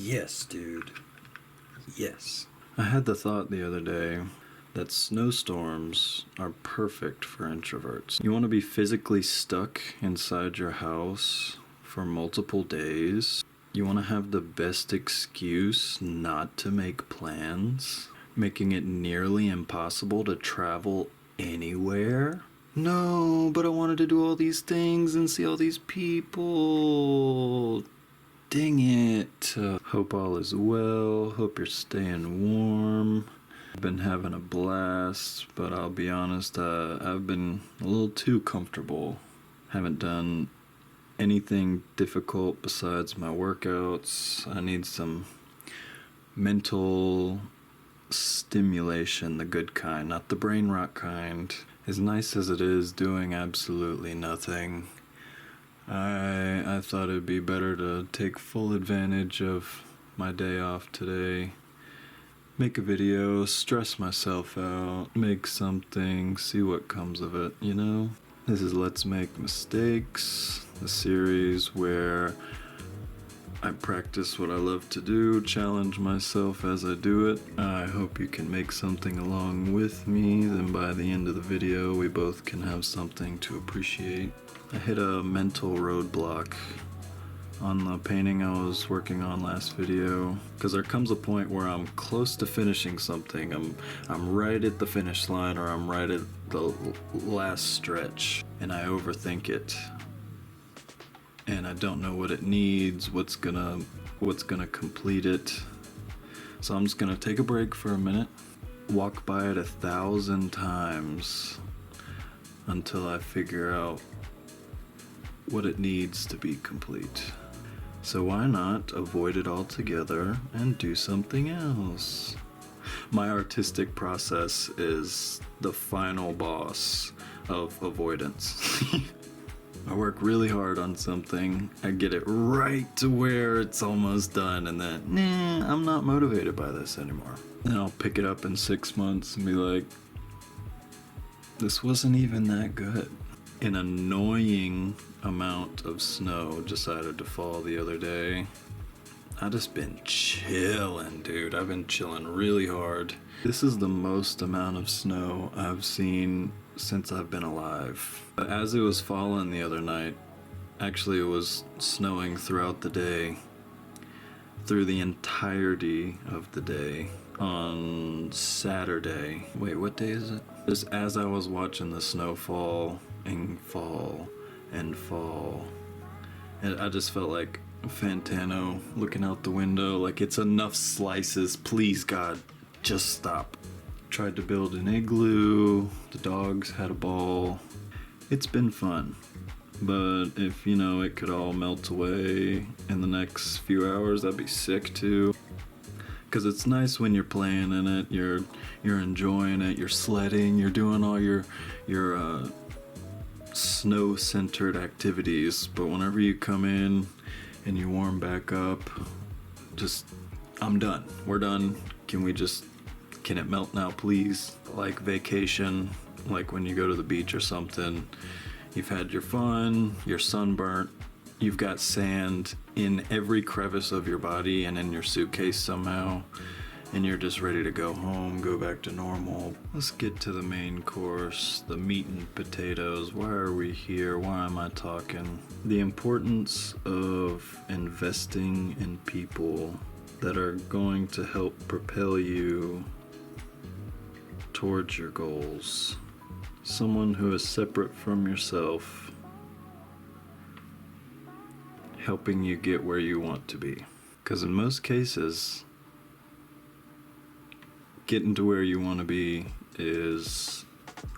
Yes, dude. Yes. I had the thought the other day that snowstorms are perfect for introverts. You want to be physically stuck inside your house for multiple days. You want to have the best excuse not to make plans, making it nearly impossible to travel anywhere. No, but I wanted to do all these things and see all these people. Dang it. Hope all is well. Hope you're staying warm. I've been having a blast, but I'll be honest, I've been a little too comfortable. Haven't done anything difficult besides my workouts. I need some mental stimulation, the good kind, not the brain rot kind. As nice as it is doing absolutely nothing, I thought it'd be better to take full advantage of my day off today. Make a video, stress myself out, make something, see what comes of it, you know? This is Let's Make Mistakes, a series where I practice what I love to do, challenge myself as I do it. I hope you can make something along with me, then by the end of the video we both can have something to appreciate. I hit a mental roadblock on the painting I was working on last video, because there comes a point where I'm close to finishing something. I'm right at the finish line, or I'm right at the last stretch, and I overthink it. And I don't know what it needs, what's gonna complete it. So I'm just gonna take a break for a minute, walk by it 1,000 times until I figure out what it needs to be complete. So why not avoid it altogether and do something else? My artistic process is the final boss of avoidance. I work really hard on something, I get it right to where it's almost done, and then, I'm not motivated by this anymore. And I'll pick it up in 6 months and be like, this wasn't even that good. An annoying amount of snow decided to fall the other day. I just been chilling, dude. I've been chilling really hard. This is the most amount of snow I've seen since I've been alive. But as it was falling the other night, actually it was snowing throughout the day, through the entirety of the day. On Saturday, wait, what day is it? Just as I was watching the snow fall and fall and fall, and I just felt like Fantano looking out the window, like, it's enough slices, please God, just stop. Tried to build an igloo, the dogs had a ball. It's been fun, but if, it could all melt away in the next few hours, that'd be sick too. Because it's nice when you're playing in it, you're enjoying it, you're sledding, you're doing all your snow-centered activities, but whenever you come in and you warm back up, I'm done. We're done. Can it melt now, please? Like vacation, like when you go to the beach or something, you've had your fun, you're sunburnt, you've got sand in every crevice of your body and in your suitcase somehow, and you're just ready to go home, go back to normal. Let's get to the main course, the meat and potatoes. Why are we here? Why am I talking? The importance of investing in people that are going to help propel you towards your goals. Someone who is separate from yourself, helping you get where you want to be. Because in most cases, getting to where you want to be is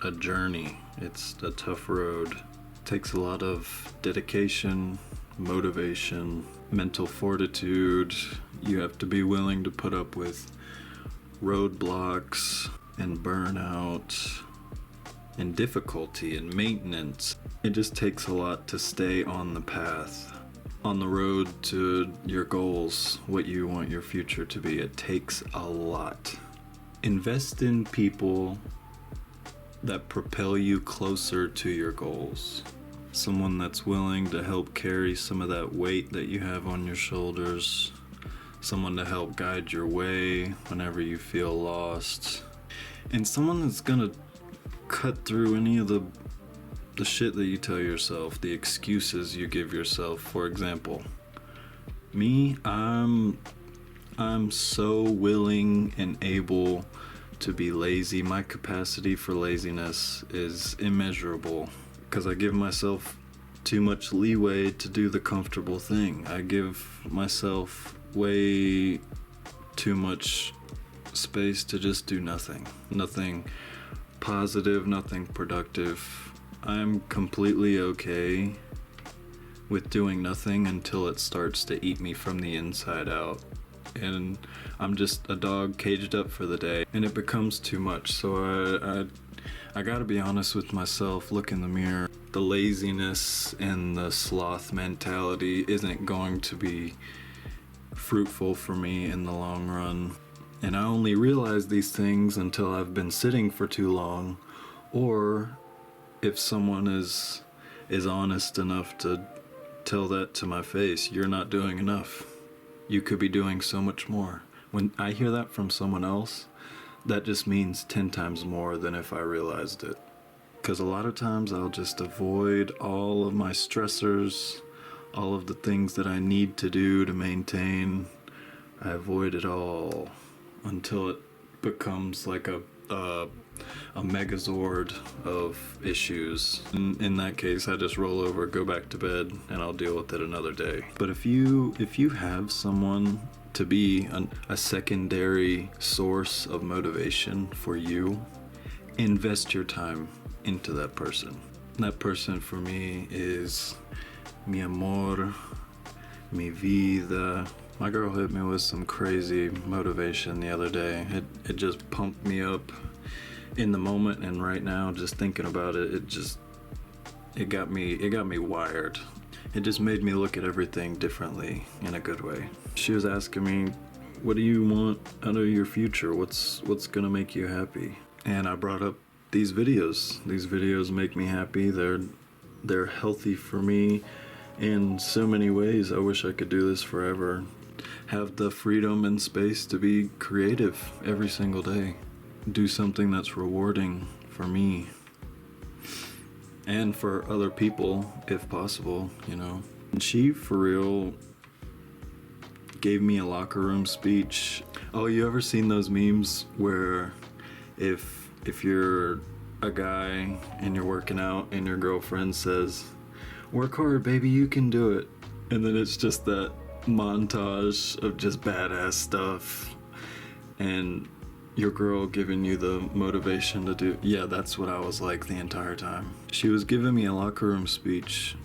a journey. It's a tough road. It takes a lot of dedication, motivation, mental fortitude. You have to be willing to put up with roadblocks and burnout and difficulty and maintenance. It just takes a lot to stay on the path, on the road to your goals, what you want your future to be. It takes a lot. Invest in people that propel you closer to your goals. Someone that's willing to help carry some of that weight that you have on your shoulders. someone to help guide your way whenever you feel lost, and someone that's gonna cut through any of the shit that you tell yourself, the excuses you give yourself. For example, me, I'm so willing and able to be lazy. My capacity for laziness is immeasurable because I give myself too much leeway to do the comfortable thing. I give myself way too much space to just do nothing. Nothing positive, nothing productive. I'm completely okay with doing nothing until it starts to eat me from the inside out. And I'm just a dog caged up for the day, and it becomes too much. So I gotta be honest with myself, look in the mirror. The laziness and the sloth mentality isn't going to be fruitful for me in the long run. And I only realize these things until I've been sitting for too long, or if someone is honest enough to tell that to my face. You're not doing enough. You could be doing so much more. When I hear that from someone else, that just means 10 times more than if I realized it. Because a lot of times I'll just avoid all of my stressors, all of the things that I need to do to maintain. I avoid it all until it becomes like a megazord of issues. In that case, I just roll over, go back to bed, and I'll deal with it another day. But if you have someone to be a secondary source of motivation for you, invest your time into that person. That person for me is mi amor, mi vida. My girl hit me with some crazy motivation the other day. It just pumped me up in the moment, and right now, just thinking about it, it got me wired. It just made me look at everything differently in a good way. She was asking me, what do you want out of your future? What's gonna make you happy? And I brought up these videos. These videos make me happy. They're healthy for me in so many ways. I wish I could do this forever. Have the freedom and space to be creative every single day. Do something that's rewarding for me and for other people, if possible, you know. And she, for real, gave me a locker room speech. Oh, you ever seen those memes where if you're a guy and you're working out and your girlfriend says, "Work hard, baby, you can do it," and then it's just that montage of just badass stuff and your girl giving you the motivation to do. Yeah, that's what I was like the entire time. She was giving me a locker room speech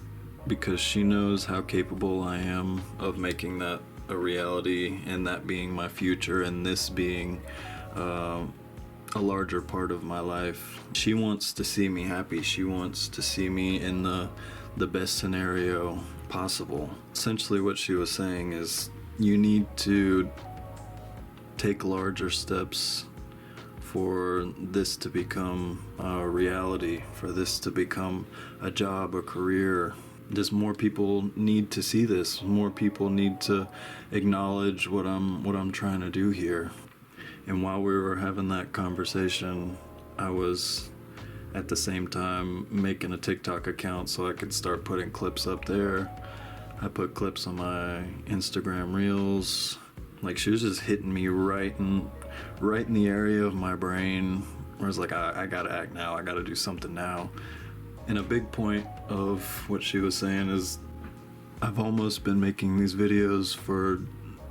because she knows how capable I am of making that a reality, and that being my future, and this being a larger part of my life. She wants to see me happy. She wants to see me in the best scenario possible. Essentially what she was saying is, you need to take larger steps for this to become a reality, for this to become a job, a career. Just more people need to see this. More people need to acknowledge what I'm trying to do here. And while we were having that conversation, I was at the same time making a TikTok account so I could start putting clips up there. I put clips on my Instagram Reels. Like, she was just hitting me right in the area of my brain where I was like, I gotta act now, I gotta do something now. And a big point of what she was saying is, I've almost been making these videos for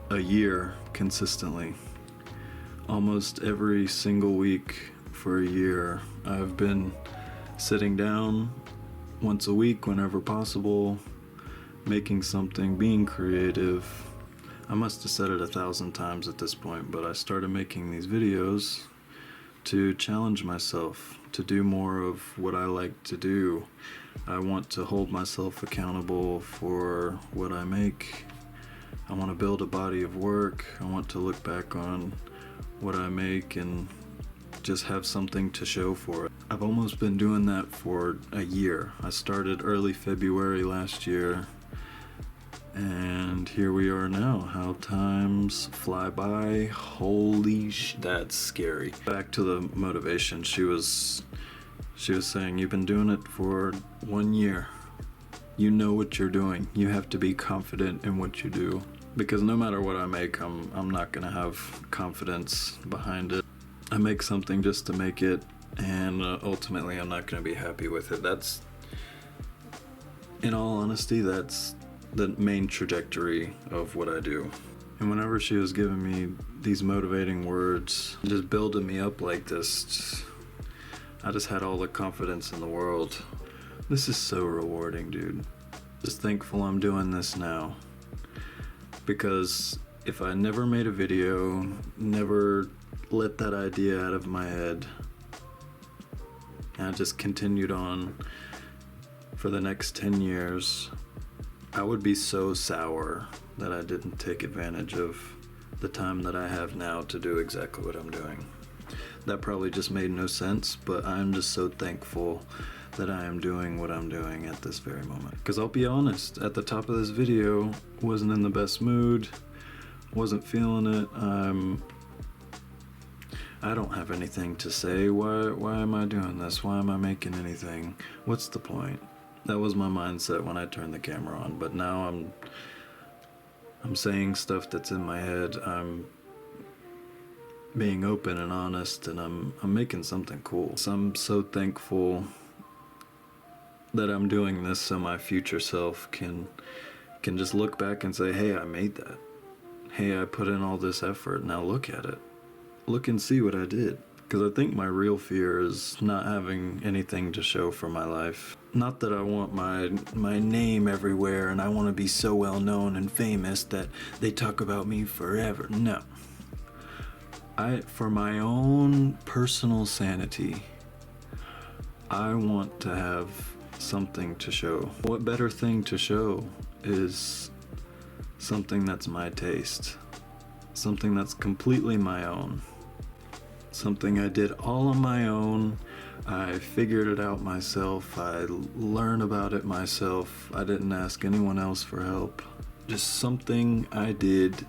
a year consistently. Almost every single week for a year. I've been sitting down once a week whenever possible, making something, being creative. I must have said it 1,000 times at this point, but I started making these videos to challenge myself, to do more of what I like to do. I want to hold myself accountable for what I make. I want to build a body of work. I want to look back on what I make and just have something to show for it. I've almost been doing that for a year. I started early February last year, And here we are now. How times fly by. Holy that's scary. Back to the motivation. She was saying, you've been doing it for 1 year. You know what you're doing. You have to be confident in what you do. Because no matter what I make, I'm not gonna have confidence behind it. I make something just to make it, and ultimately I'm not gonna be happy with it. That's, in all honesty, that's the main trajectory of what I do. And whenever she was giving me these motivating words, just building me up like this, I just had all the confidence in the world. This is so rewarding, dude. Just thankful I'm doing this now. Because if I never made a video, never let that idea out of my head, and I just continued on for the next 10 years, I would be so sour that I didn't take advantage of the time that I have now to do exactly what I'm doing. That probably just made no sense, but I'm just so thankful that I am doing what I'm doing at this very moment. Because I'll be honest, at the top of this video, wasn't in the best mood, wasn't feeling it. I don't have anything to say. Why am I doing this? Why am I making anything? What's the point? That was my mindset when I turned the camera on, but now I'm saying stuff that's in my head. I'm being open and honest, and I'm making something cool. So I'm so thankful that I'm doing this so my future self can just look back and say, hey, I made that. Hey, I put in all this effort. Now look at it. Look and see what I did. Because I think my real fear is not having anything to show for my life. Not that I want my name everywhere and I want to be so well known and famous that they talk about me forever. No. For my own personal sanity, I want to have something to show. What better thing to show is something that's my taste, something that's completely my own, something I did all on my own. I figured it out myself. I learned about it myself. I didn't ask anyone else for help. Just something I did,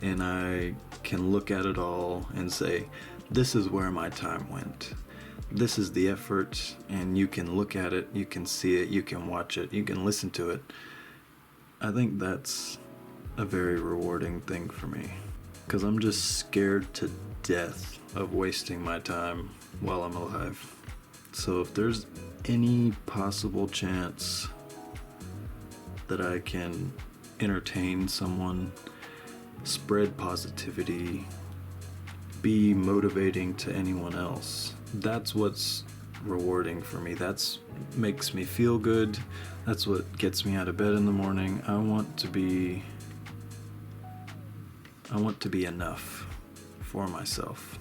and I can look at it all and say, this is where my time went. This is the effort, and you can look at it, you can see it, you can watch it, you can listen to it. I think that's a very rewarding thing for me, because I'm just scared to death of wasting my time while I'm alive. So if there's any possible chance that I can entertain someone, spread positivity, be motivating to anyone else, that's what's rewarding for me. That's makes me feel good. That's what gets me out of bed in the morning. I want to be enough for myself.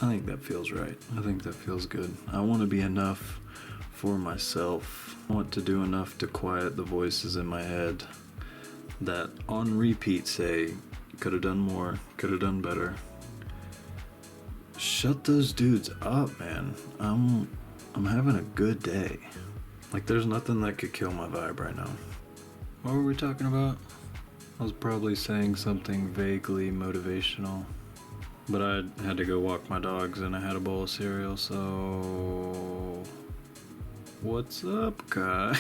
I think that feels right. I think that feels good. I want to be enough for myself. I want to do enough to quiet the voices in my head that on repeat say, could have done more, could have done better. Shut those dudes up, man. I'm having a good day. Like, there's nothing that could kill my vibe right now. What were we talking about? I was probably saying something vaguely motivational, but I had to go walk my dogs and I had a bowl of cereal, so what's up, guys?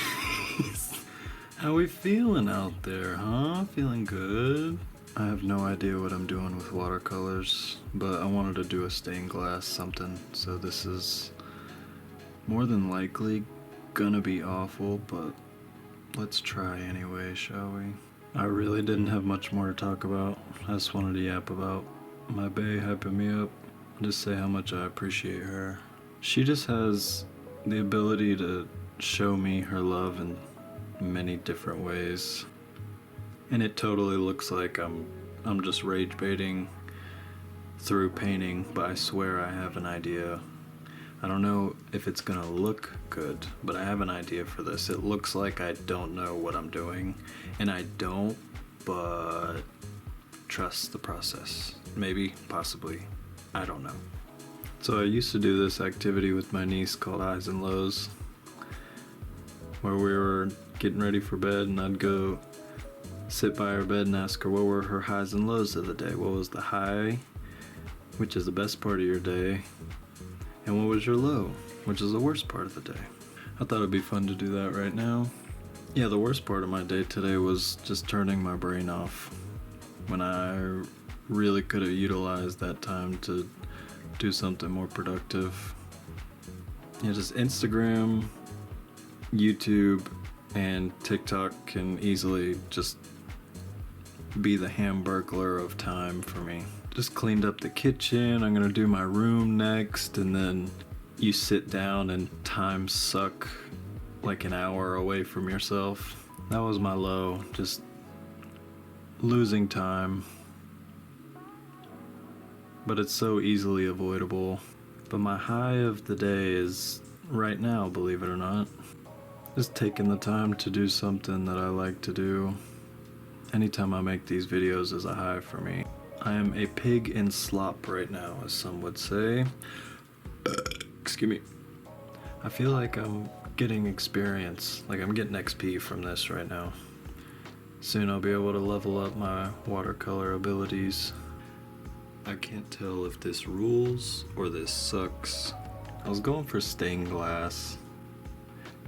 How we feeling out there, huh? Feeling good? I have no idea what I'm doing with watercolors, but I wanted to do a stained glass something, so this is more than likely gonna be awful, but let's try anyway, shall we? I really didn't have much more to talk about. I just wanted to yap about my bae hyping me up, just say how much I appreciate her. She just has the ability to show me her love in many different ways. And it totally looks like I'm just rage baiting through painting, but I swear I have an idea. I don't know if it's gonna look good, but I have an idea for this. It looks like I don't know what I'm doing, and I don't, but trust the process. Maybe, possibly, I don't know. So I used to do this activity with my niece called Highs and Lows, where we were getting ready for bed and I'd go sit by her bed and ask her what were her highs and lows of the day. What was the high, which is the best part of your day, and what was your low, which is the worst part of the day. I thought it'd be fun to do that right now. Yeah, the worst part of my day today was just turning my brain off when I really could have utilized that time to do something more productive. Yeah, just Instagram, YouTube, and TikTok can easily just be the hamburglar of time for me. Just cleaned up the kitchen, I'm gonna do my room next, and then you sit down and time suck like an hour away from yourself. That was my low, just losing time. But it's so easily avoidable. But my high of the day is right now, believe it or not. Just taking the time to do something that I like to do. Anytime I make these videos is a high for me. I am a pig in slop right now, as some would say. Excuse me. I feel like I'm getting experience, like I'm getting XP from this right now. Soon I'll be able to level up my watercolor abilities. I can't tell if this rules or this sucks. I was going for stained glass.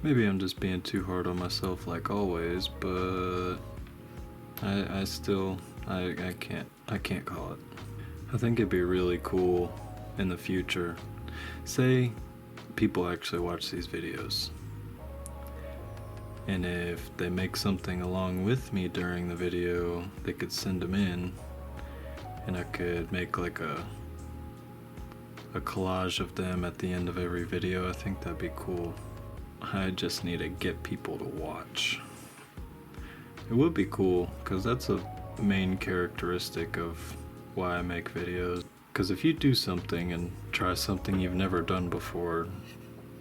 Maybe I'm just being too hard on myself like always, but I can't call it. I think it'd be really cool in the future. Say people actually watch these videos, and if they make something along with me during the video, they could send them in, and I could make like a collage of them at the end of every video. I think that'd be cool. I just need to get people to watch. It would be cool, because that's a main characteristic of why I make videos. Because if you do something and try something you've never done before,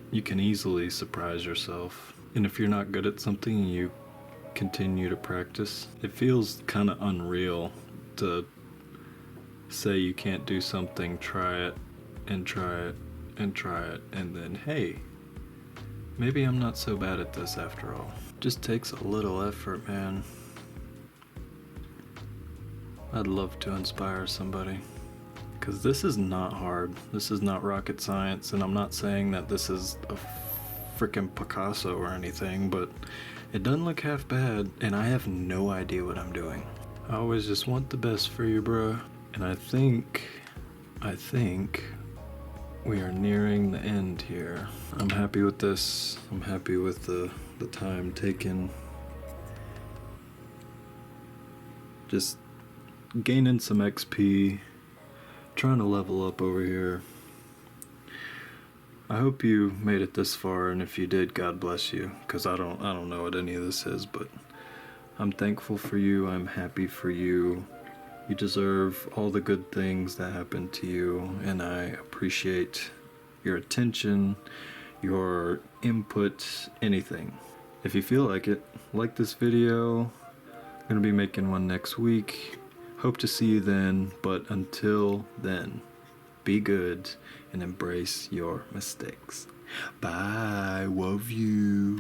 you can easily surprise yourself. And if you're not good at something and you continue to practice, it feels kind of unreal to say you can't do something, try it, and try it, and try it, and then, hey, maybe I'm not so bad at this after all. Just takes a little effort, man. I'd love to inspire somebody. Because this is not hard. This is not rocket science, and I'm not saying that this is a freaking Picasso or anything, but it doesn't look half bad, and I have no idea what I'm doing. I always just want the best for you, bruh. And I think we are nearing the end here. I'm happy with this. I'm happy with the time taken. Just gaining some XP, trying to level up over here. I hope you made it this far, and if you did, God bless you, because I don't know what any of this is, but I'm thankful for you. I'm happy for you. You deserve all the good things that happen to you, and I appreciate your attention, your input, anything. If you feel like it, like this video. I'm gonna be making one next week. Hope to see you then, but until then, be good and embrace your mistakes. Bye, love you.